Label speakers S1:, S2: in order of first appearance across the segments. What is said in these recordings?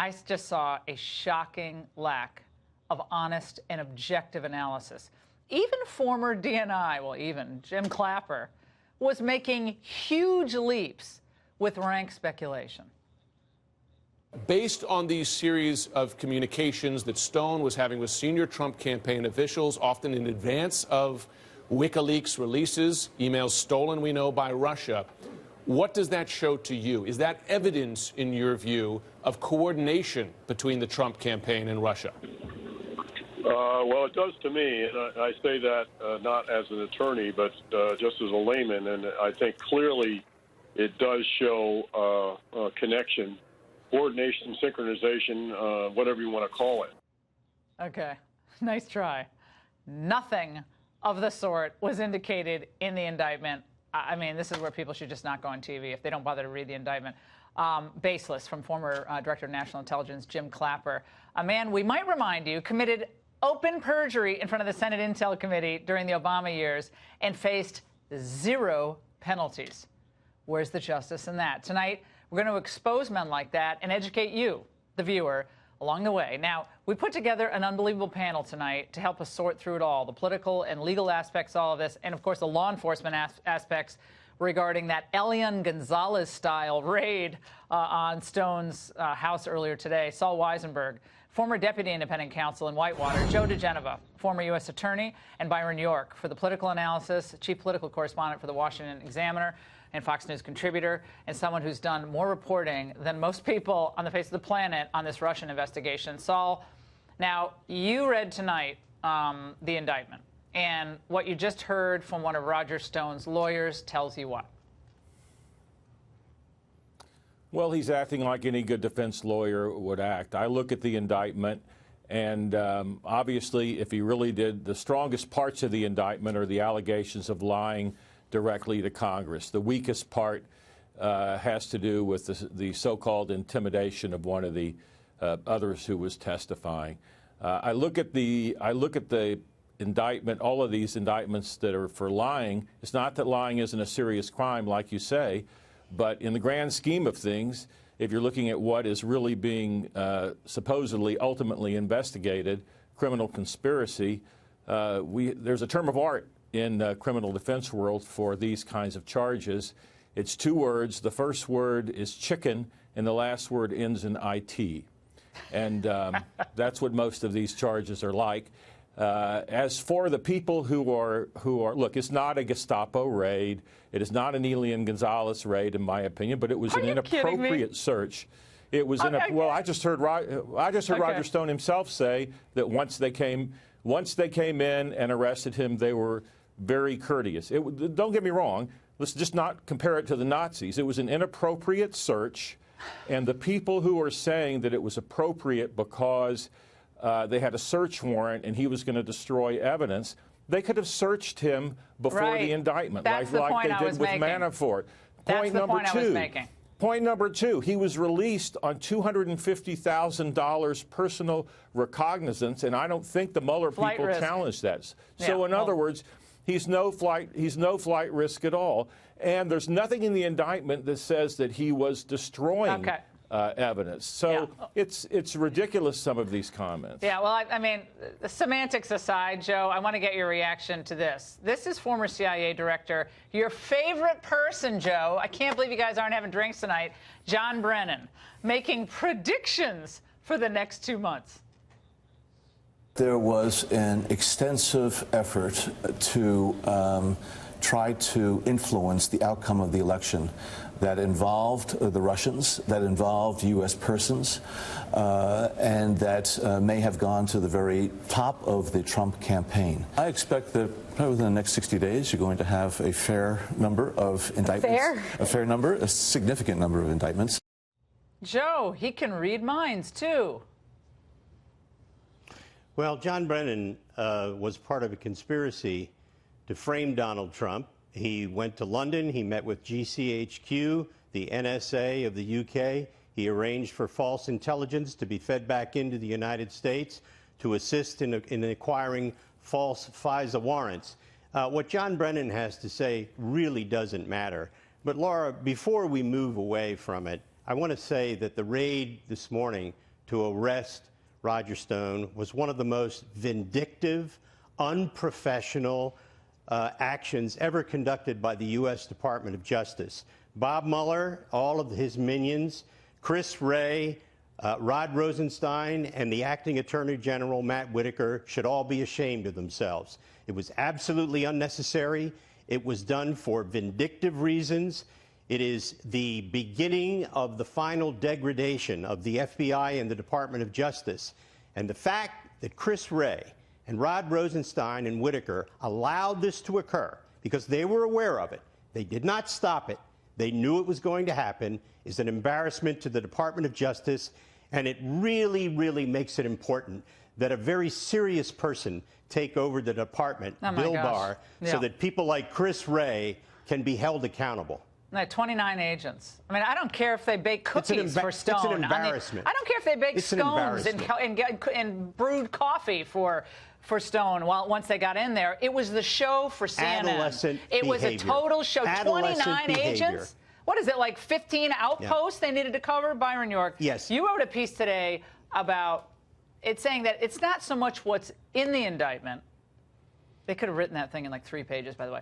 S1: I just saw a shocking lack of honest and objective analysis. Even former DNI, well, even Jim Clapper, was making huge leaps with rank speculation.
S2: Based on these series of communications that Stone was having with senior Trump campaign officials, often in advance of WikiLeaks releases, emails stolen, we know, by Russia, what does that show to you? Is that evidence, in your view, of coordination between the Trump campaign and Russia?
S3: Well, it does to me, and I say that not as an attorney, but just as a layman, and I think clearly it does show a connection, coordination, synchronization, whatever you want to call it.
S1: Okay, nice try. Nothing of the sort was indicated in the indictment. I mean, this is where people should just not go on TV if they don't bother to read the indictment. Baseless from former Director of National Intelligence Jim Clapper, a man, we might remind you, committed open perjury in front of the Senate Intel Committee during the Obama years and faced 0 penalties. Where's the justice in that? Tonight, we're going to expose men like that and educate you, the viewer, along the way. Now, we put together an unbelievable panel tonight to help us sort through it all, the political and legal aspects of all of this, and, of course, the law enforcement aspects regarding that Elian Gonzalez-style raid on Stone's house earlier today. Saul Weisenberg, former Deputy Independent Counsel in Whitewater, Joe DeGenova, former U.S. Attorney, and Byron York for the political analysis, Chief Political Correspondent for the Washington Examiner and Fox News contributor, and someone who's done more reporting than most people on the face of the planet on this Russian investigation. Saul, now, you read tonight the indictment, and what you just heard from one of Roger Stone's lawyers tells you what?
S4: Well, he's acting like any good defense lawyer would act. I look at the indictment, and obviously, if he really did, the strongest parts of the indictment are the allegations of lying directly to Congress. The weakest part has to do with the so-called intimidation of one of the others who was testifying. I look at the indictment, all of these indictments that are for lying. It's not that lying isn't a serious crime, like you say, but in the grand scheme of things, if you're looking at what is really being supposedly ultimately investigated, criminal conspiracy, there's a term of art in the criminal defense world for these kinds of charges. It's 2 words. The first word is chicken, and the last word ends in IT. And that's what most of these charges are like. As for the people who are, look, it's not a Gestapo raid. It is not an Elian Gonzalez raid, in my opinion, but it was an inappropriate search. It was well, I just heard Roger Stone himself say that once they came in and arrested him, they were very courteous. Don't get me wrong. Let's just not compare it to the Nazis. It was an inappropriate search, and the people who are saying that it was appropriate because they had a search warrant and he was going to destroy evidence, they could have searched him before the indictment, like they did with Manafort. Point number 2, he was released on $250,000 personal recognizance, and I don't think the Mueller people challenged that. So in other words, he's no flight risk at all. And there's nothing in the indictment that says that he was destroying evidence. So it's ridiculous, some of these comments.
S1: Yeah, well, I mean, the semantics aside, Joe, I want to get your reaction to this. This is former CIA director, your favorite person, Joe. I can't believe you guys aren't having drinks tonight. John Brennan, making predictions for the next 2 months.
S5: There was an extensive effort to try to influence the outcome of the election that involved the Russians, that involved U.S. persons, and that may have gone to the very top of the Trump campaign. I expect that probably within the next 60 days, you're going to have a fair number of indictments. A significant number of indictments.
S1: Joe, he can read minds, too.
S6: Well, John Brennan was part of a conspiracy to frame Donald Trump. He went to London. He met with GCHQ, the NSA of the UK. He arranged for false intelligence to be fed back into the United States to assist in acquiring false FISA warrants. What John Brennan has to say really doesn't matter. But, Laura, before we move away from it, I want to say that the raid this morning to arrest Roger Stone was one of the most vindictive, unprofessional actions ever conducted by the U.S. Department of Justice. Bob Mueller, all of his minions, Chris Wray, Rod Rosenstein, and the acting Attorney General, Matt Whitaker, should all be ashamed of themselves. It was absolutely unnecessary. It was done for vindictive reasons. It is the beginning of the final degradation of the FBI and the Department of Justice. And the fact that Chris Wray and Rod Rosenstein and Whitaker allowed this to occur because they were aware of it, they did not stop it, they knew it was going to happen, is an embarrassment to the Department of Justice. And it really, really makes it important that a very serious person take over the department, Bill Barr, so that people like Chris Wray can be held accountable.
S1: 29 agents. I mean, I don't care if they bake cookies for Stone.
S6: It's an embarrassment.
S1: I don't care if they bake scones and brewed coffee for Stone once they got in there. It was the show for CNN.
S6: Adolescent
S1: It was a total show. 29 agents. What is it, like 15 outposts they needed to cover? Byron York.
S6: Yes.
S1: You wrote a piece today about it saying that it's not so much what's in the indictment. They could have written that thing in like 3 pages, by the way.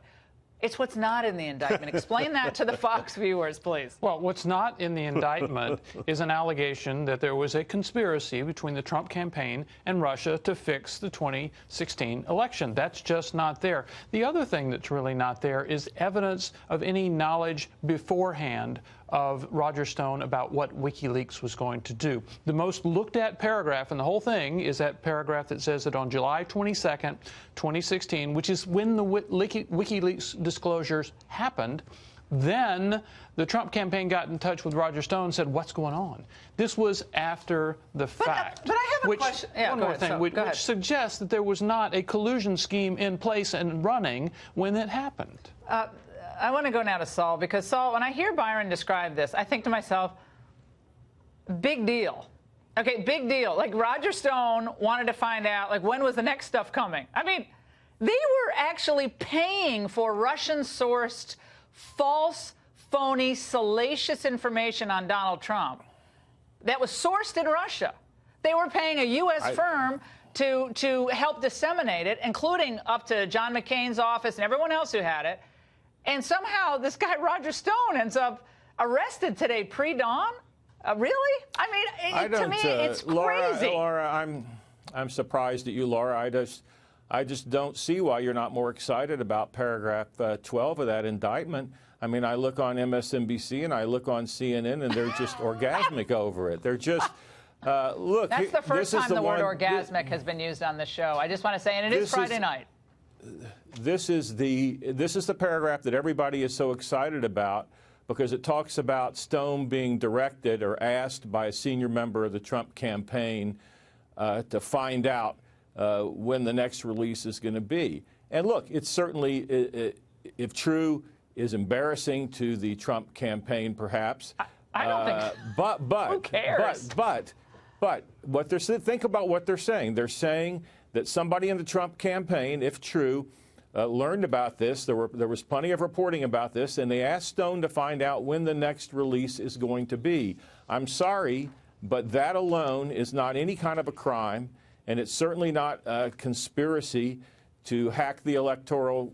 S1: It's what's not in the indictment. Explain that to the Fox viewers, please.
S7: Well, what's not in the indictment is an allegation that there was a conspiracy between the Trump campaign and Russia to fix the 2016 election. That's just not there. The other thing that's really not there is evidence of any knowledge beforehand of Roger Stone about what WikiLeaks was going to do. The most looked at paragraph in the whole thing is that paragraph that says that on July 22nd, 2016, which is when the WikiLeaks disclosures happened, then the Trump campaign got in touch with Roger Stone and said, what's going on? This was after the fact.
S1: But I have a question. Yeah,
S7: one more thing, which suggests that there was not a collusion scheme in place and running when it happened.
S1: I want to go now to Saul, because, Saul, when I hear Byron describe this, I think to myself, big deal. Okay, big deal. Like, Roger Stone wanted to find out, like, when was the next stuff coming? I mean, they were actually paying for Russian-sourced, false, phony, salacious information on Donald Trump that was sourced in Russia. They were paying a U.S. firm to help disseminate it, including up to John McCain's office and everyone else who had it. And somehow this guy Roger Stone ends up arrested today pre-dawn? Really? I mean, to me, it's crazy.
S4: Laura, I'm surprised at you, Laura. I just don't see why you're not more excited about paragraph 12 of that indictment. I mean, I look on MSNBC and I look on CNN, and they're just orgasmic over it. They're just look.
S1: That's the first time the word orgasmic has been used on the show. I just want to say, and it is Friday night.
S4: This is the paragraph that everybody is so excited about, because it talks about Stone being directed or asked by a senior member of the Trump campaign to find out when the next release is going to be. And look, it's certainly, if true, is embarrassing to the Trump campaign, perhaps.
S1: I don't think. Who cares?
S4: But what they're think about what they're saying. They're saying that somebody in the Trump campaign, if true, learned about this. There was plenty of reporting about this, and they asked Stone to find out when the next release is going to be. I'm sorry, but that alone is not any kind of a crime, and it's certainly not a conspiracy to hack the electoral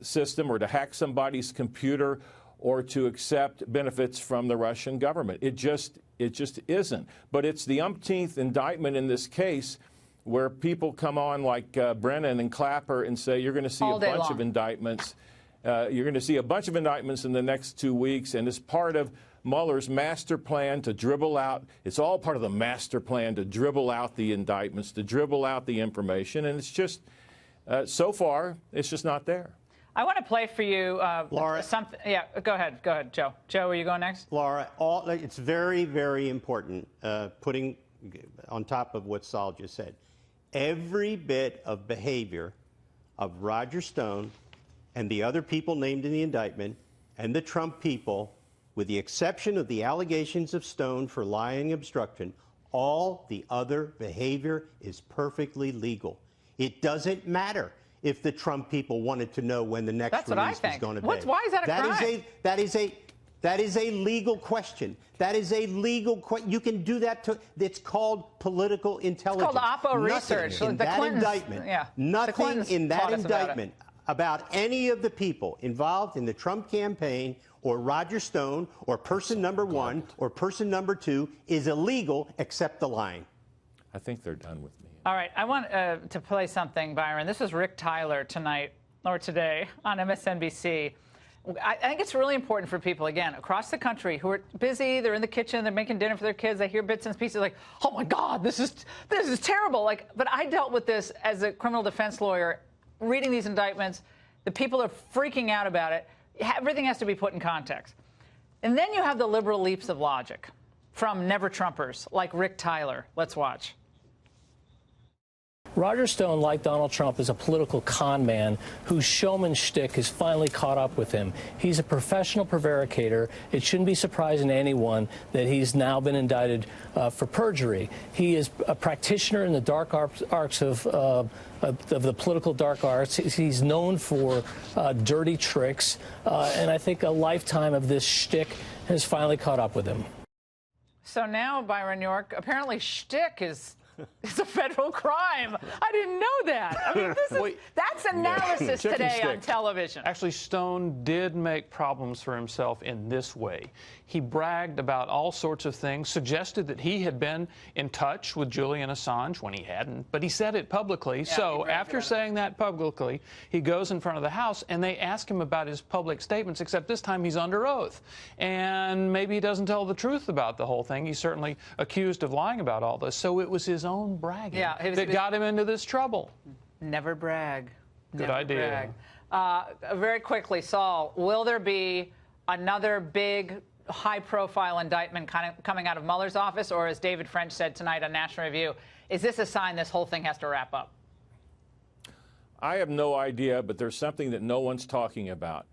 S4: system or to hack somebody's computer or to accept benefits from the Russian government. It just isn't. But it's the umpteenth indictment in this case, where people come on like Brennan and Clapper and say, you're going to see a bunch of indictments. You're going to see a bunch of indictments in the next 2 weeks, and it's part of Mueller's master plan to dribble out. It's all part of the master plan to dribble out the indictments, to dribble out the information, and it's just, so far, it's just not there.
S1: I want to play for you,
S6: Laura.
S1: Something. Yeah, go ahead, Joe. Joe, are you going next?
S6: Laura, it's very, very important, putting on top of what Saul just said. Every bit of behavior of Roger Stone and the other people named in the indictment and the Trump people, with the exception of the allegations of Stone for lying and obstruction, all the other behavior is perfectly legal. It doesn't matter if the Trump people wanted to know when the next release was going to be.
S1: Why is that a crime?
S6: That is a legal question. That is a legal question. You can do that. It's called political intelligence.
S1: It's called Oppo research.
S6: In that indictment, nothing in that indictment about any of the people involved in the Trump campaign or Roger Stone or person number one or person number two is illegal except the lying.
S4: I think they're done with me.
S1: All right. I want to play something, Byron. This was Rick Tyler tonight or today on MSNBC. I think it's really important for people, again, across the country who are busy, they're in the kitchen, they're making dinner for their kids, they hear bits and pieces like, oh my God, this is terrible. Like, but I dealt with this as a criminal defense lawyer, reading these indictments. The people are freaking out about it. Everything has to be put in context. And then you have the liberal leaps of logic from never-Trumpers like Rick Tyler. Let's watch.
S8: Roger Stone, like Donald Trump, is a political con man whose showman shtick has finally caught up with him. He's a professional prevaricator. It shouldn't be surprising to anyone that he's now been indicted for perjury. He is a practitioner in the dark arts of the political dark arts. He's known for dirty tricks, and I think a lifetime of this shtick has finally caught up with him.
S1: So now, Byron York, apparently shtick is a federal crime. I didn't know that. I mean, that's analysis today on television.
S7: Actually, Stone did make problems for himself in this way. He bragged about all sorts of things, suggested that he had been in touch with Julian Assange when he hadn't, but he said it publicly. Yeah, so after saying that publicly, he goes in front of the House and they ask him about his public statements, except this time he's under oath. And maybe he doesn't tell the truth about the whole thing. He's certainly accused of lying about all this. So it was his own bragging that got him into this trouble.
S1: Never brag.
S7: Good idea.
S1: Very quickly, Saul, will there be another big high-profile indictment coming out of Mueller's office, or as David French said tonight on National Review, is this a sign this whole thing has to wrap up?
S4: I have no idea, but there's something that no one's talking about.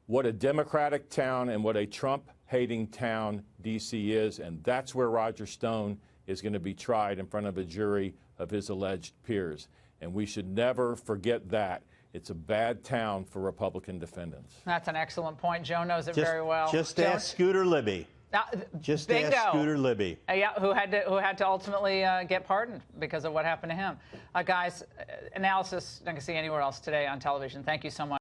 S4: What a Democratic town and what a Trump-hating town D.C. is, and that's where Roger Stone is going to be tried in front of a jury of his alleged peers. And we should never forget that. It's a bad town for Republican defendants.
S1: That's an excellent point. Joe knows it very well.
S6: Just ask Scooter Libby. Just
S1: bingo.
S6: Ask Scooter Libby.
S1: Yeah, who had to ultimately get pardoned because of what happened to him. Guys, analysis I can see anywhere else today on television. Thank you so much.